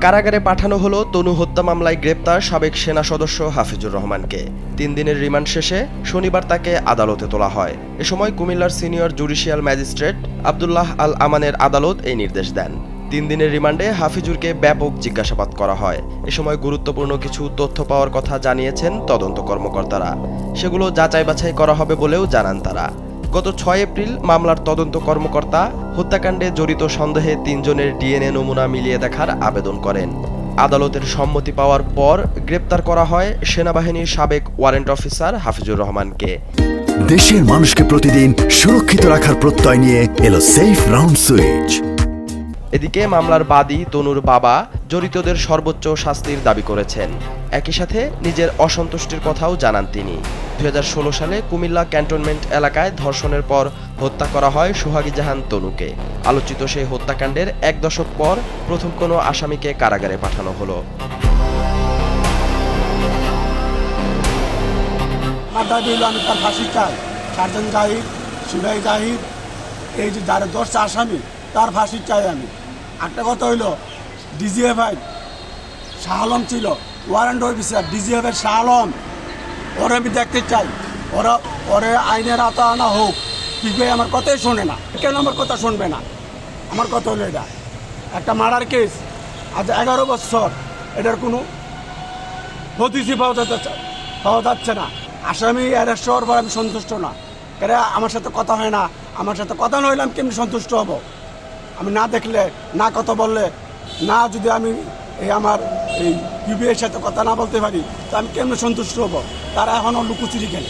কারাগারে পাঠানো হলো তনু হত্যা মামলায় গ্রেপ্তার সাবেক সেনা সদস্য হাফিজুর রহমানকে। 3 দিনের রিমান্ড শেষে শনিবার তাকে আদালতে তোলা হয়। এ সময় কুমিল্লার senior judicial magistrate Abdullah Al আমানের আদালত এই নির্দেশ দেন। 3 দিনের রিমান্ডে হাফিজুরকে ব্যাপক জিজ্ঞাসাবাদ করা হয়। এ সময় গুরুত্বপূর্ণ কিছু তথ্য পাওয়ার কথা জানিয়েছেন তদন্ত কর্মকর্তারা। সেগুলো যাচাই বাছাই করা হবে বলেও জানান তারা। গত 6 এপ্রিল মামলার তদন্ত কর্মকর্তা হত্যাকাণ্ডে জড়িত সন্দেহে 3 জনের ডিএনএ নমুনা মিলিয়ে দেখার আবেদন করেন। আদালতের সম্মতি পাওয়ার পর গ্রেপ্তার করা হয় সেনাবাহিনীর সাবেক ওয়ারেন্ট অফিসার হাফিজুর রহমানকে। দেশের মানুষকে প্রতিদিন সুরক্ষিত রাখার প্রত্যয় নিয়ে এলো সেফ রাউন্ড সুইচ। এদিকে মামলার বাদী তনুর বাবা জড়িতদের সর্বোচ্চ শাস্তির দাবি করেছেন। একই সাথে নিজের অসন্তুষ্টির কথাও জানান তিনি। 2016 সালে কুমিল্লা ক্যান্টনমেন্ট এলাকায় ধর্ষণের পর হত্যা করা হয় সোহাগী জাহান তনুকে। আলোচিত সেই হত্যাকাণ্ডের 1 দশক পর প্রথম কোনো আসামিকে কারাগারে পাঠানো হলো। আমি তার ফাঁসি চাই। সার্জন জাহিদ, সিপাহী জাহিদ, এই যে যারা 10টা আসামি তার ফাঁসি চাই আমি। একটা কথা হইল ডিজিএফআই শাহ আলম ছিল warrant officer, DGFI Shah Alam, ওরা আমি দেখতে চাই। ওরে আইনের আওতা আনা হোক। সিপাহী আমার কথাই শোনে না। কেন আমার কথা শুনবে না? আমার কথা হলো এটা একটা মার্ডার কেস, আজ 11 বছর এটার কোনো হদিসই পাওয়া যাচ্ছে না। আসামি অ্যারেস্ট হওয়ার পর আমি সন্তুষ্ট না। কেন আমার সাথে কথা হয় না? আমার সাথে কথা নইলে আমি কেমনি সন্তুষ্ট হব? আমি না দেখলে, না কথা বললে, না যদি আমি আমার এই বিবিএর সাথে কথা না বলতে পারি, তো আমি কেমনি সন্তুষ্ট হব? তারা এখনও লুকোচুরি খেলে।